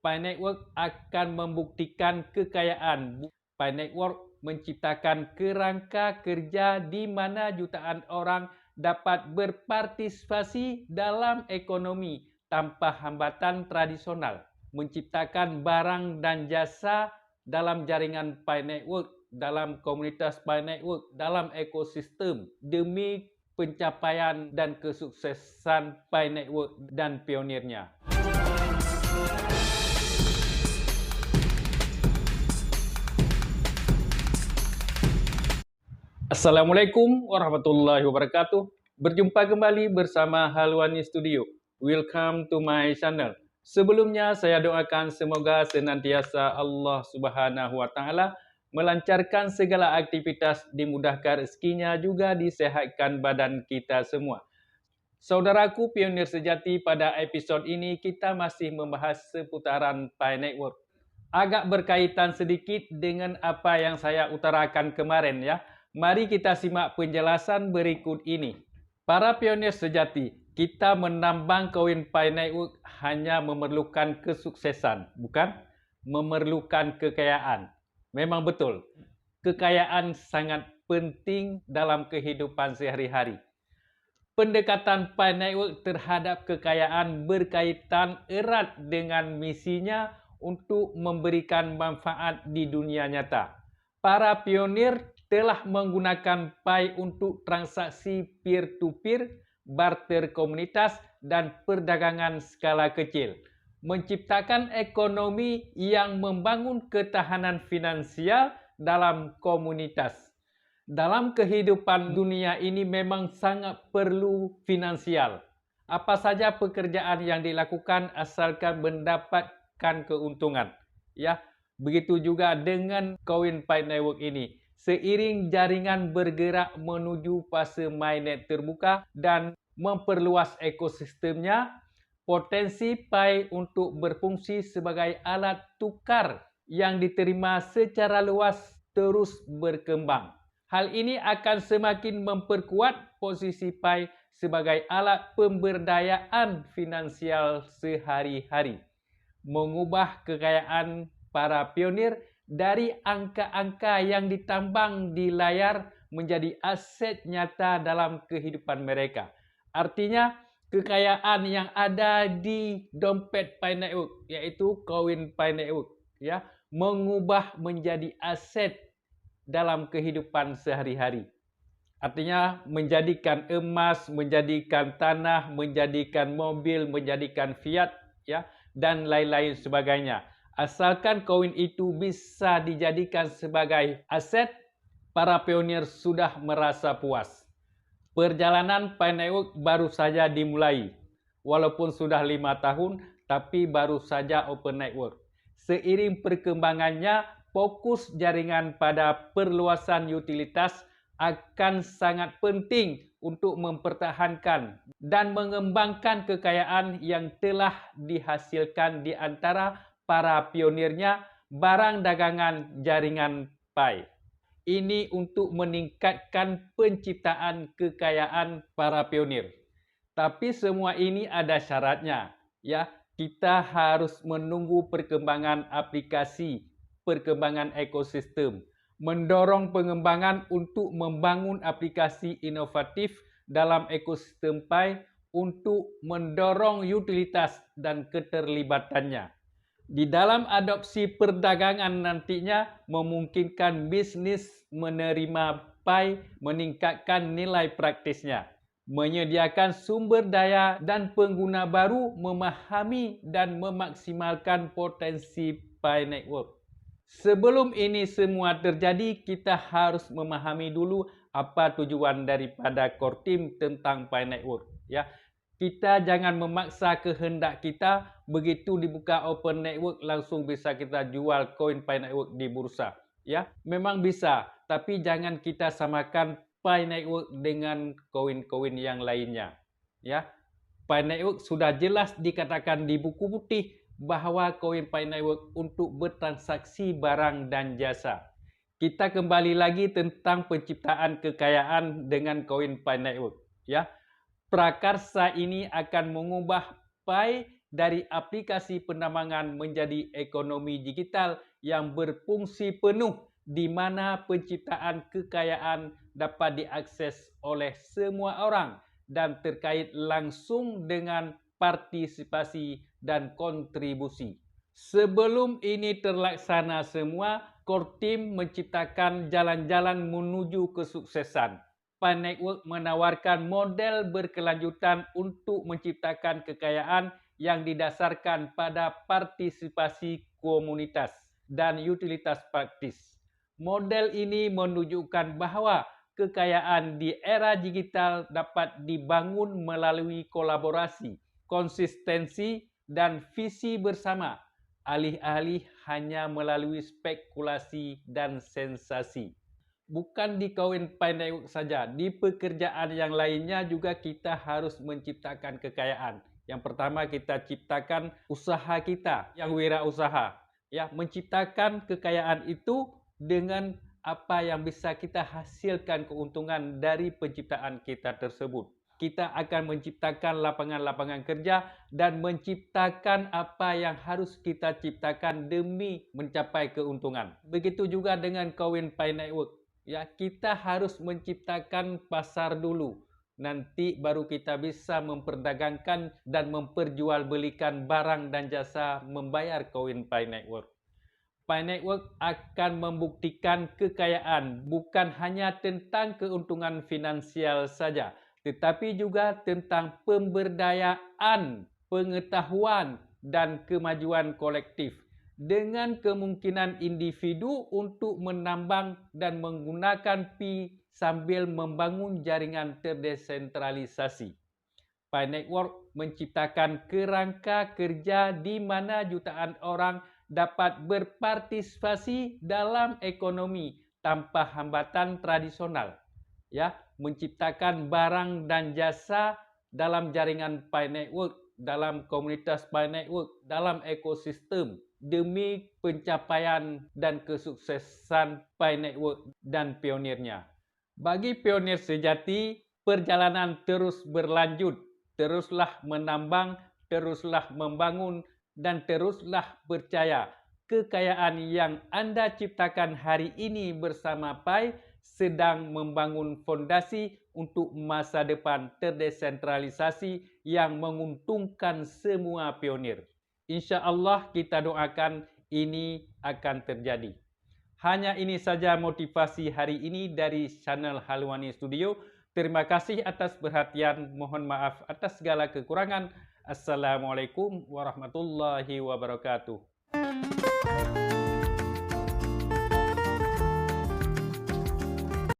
Pi Network akan membuktikan kekayaan. Pi Network menciptakan kerangka kerja di mana jutaan orang dapat berpartisipasi dalam ekonomi tanpa hambatan tradisional, menciptakan barang dan jasa dalam jaringan Pi Network, dalam komunitas Pi Network, dalam ekosistem demi pencapaian dan kesuksesan Pi Network dan pionirnya. Assalamualaikum warahmatullahi wabarakatuh. Berjumpa kembali bersama Halwani Studio. Welcome to my channel. Sebelumnya saya doakan semoga senantiasa Allah Subhanahu wa taala melancarkan segala aktivitas, dimudahkan rezekinya, juga disehatkan badan kita semua. Saudaraku pionir sejati, pada episod ini kita masih membahas seputaran Pi Network. Agak berkaitan sedikit dengan apa yang saya utarakan kemarin ya. Mari kita simak penjelasan berikut ini. Para pionir sejati, kita menambang koin Pi Network hanya memerlukan kesuksesan, bukan memerlukan kekayaan. Memang betul, kekayaan sangat penting dalam kehidupan sehari-hari. Pendekatan Pi Network terhadap kekayaan berkaitan erat dengan misinya untuk memberikan manfaat di dunia nyata. Para pionir telah menggunakan Pi untuk transaksi peer-to-peer, barter komunitas, dan perdagangan skala kecil, menciptakan ekonomi yang membangun ketahanan finansial dalam komunitas. Dalam kehidupan dunia ini memang sangat perlu finansial. Apa saja pekerjaan yang dilakukan asalkan mendapatkan keuntungan. Ya, begitu juga dengan koin Pi Network ini. Seiring jaringan bergerak menuju fase mainnet terbuka dan memperluas ekosistemnya, potensi Pi untuk berfungsi sebagai alat tukar yang diterima secara luas terus berkembang. Hal ini akan semakin memperkuat posisi Pi sebagai alat pemberdayaan finansial sehari-hari, mengubah kekayaan para pionir dari angka-angka yang ditambang di layar menjadi aset nyata dalam kehidupan mereka. Artinya, kekayaan yang ada di dompet Pi Network, yaitu koin Pi Network, ya, mengubah menjadi aset dalam kehidupan sehari-hari. Artinya, menjadikan emas, menjadikan tanah, menjadikan mobil, menjadikan fiat, ya, dan lain-lain sebagainya. Asalkan koin itu bisa dijadikan sebagai aset, para pionir sudah merasa puas. Perjalanan Pi Network baru saja dimulai. Walaupun sudah 5 tahun, tapi baru saja open network. Seiring perkembangannya, fokus jaringan pada perluasan utilitas akan sangat penting untuk mempertahankan dan mengembangkan kekayaan yang telah dihasilkan di antara para pionirnya barang dagangan jaringan Pi. Ini untuk meningkatkan penciptaan kekayaan para pionir. Tapi semua ini ada syaratnya, ya. Kita harus menunggu perkembangan aplikasi, perkembangan ekosistem, mendorong pengembangan untuk membangun aplikasi inovatif dalam ekosistem Pi untuk mendorong utilitas dan keterlibatannya. Di dalam adopsi perdagangan nantinya memungkinkan bisnis menerima Pi meningkatkan nilai praktisnya, menyediakan sumber daya dan pengguna baru memahami dan memaksimalkan potensi Pi Network. Sebelum ini semua terjadi, kita harus memahami dulu apa tujuan daripada core team tentang Pi Network, ya. Kita jangan memaksa kehendak kita, begitu dibuka open network langsung bisa kita jual koin Pi Network di bursa. Ya, memang bisa, tapi jangan kita samakan Pi Network dengan koin-koin yang lainnya. Ya, Pi Network sudah jelas dikatakan di buku putih bahwa koin Pi Network untuk bertransaksi barang dan jasa. Kita kembali lagi tentang penciptaan kekayaan dengan koin Pi Network. Ya, prakarsa ini akan mengubah Pi dari aplikasi penambangan menjadi ekonomi digital yang berfungsi penuh di mana penciptaan kekayaan dapat diakses oleh semua orang dan terkait langsung dengan partisipasi dan kontribusi. Sebelum ini terlaksana semua, core team menciptakan jalan-jalan menuju kesuksesan. Pi Network menawarkan model berkelanjutan untuk menciptakan kekayaan yang didasarkan pada partisipasi komunitas dan utilitas praktis. Model ini menunjukkan bahawa kekayaan di era digital dapat dibangun melalui kolaborasi, konsistensi dan visi bersama, alih-alih hanya melalui spekulasi dan sensasi. Bukan di Kawin Pi Network saja, di pekerjaan yang lainnya juga kita harus menciptakan kekayaan. Yang pertama, kita ciptakan usaha kita yang wirausaha. Ya, menciptakan kekayaan itu dengan apa yang bisa kita hasilkan keuntungan dari penciptaan kita tersebut. Kita akan menciptakan lapangan-lapangan kerja dan menciptakan apa yang harus kita ciptakan demi mencapai keuntungan. Begitu juga dengan Kawin Pi Network. Ya, kita harus menciptakan pasar dulu. Nanti baru kita bisa memperdagangkan dan memperjualbelikan barang dan jasa membayar Kawin Pi Network. Pi Network akan membuktikan kekayaan bukan hanya tentang keuntungan finansial saja, tetapi juga tentang pemberdayaan, pengetahuan dan kemajuan kolektif. Dengan kemungkinan individu untuk menambang dan menggunakan Pi sambil membangun jaringan terdesentralisasi. Pi Network menciptakan kerangka kerja di mana jutaan orang dapat berpartisipasi dalam ekonomi tanpa hambatan tradisional. Ya, menciptakan barang dan jasa dalam jaringan Pi Network, dalam komunitas Pi Network, dalam ekosistem demi pencapaian dan kesuksesan Pi Network dan pionirnya. Bagi pionir sejati, perjalanan terus berlanjut. Teruslah menambang, teruslah membangun, dan teruslah percaya kekayaan yang Anda ciptakan hari ini bersama Pi sedang membangun fondasi untuk masa depan terdesentralisasi yang menguntungkan semua pionir. InsyaAllah kita doakan ini akan terjadi. Hanya ini saja motivasi hari ini dari channel Halwani Studio. Terima kasih atas perhatian. Mohon maaf atas segala kekurangan. Assalamualaikum warahmatullahi wabarakatuh.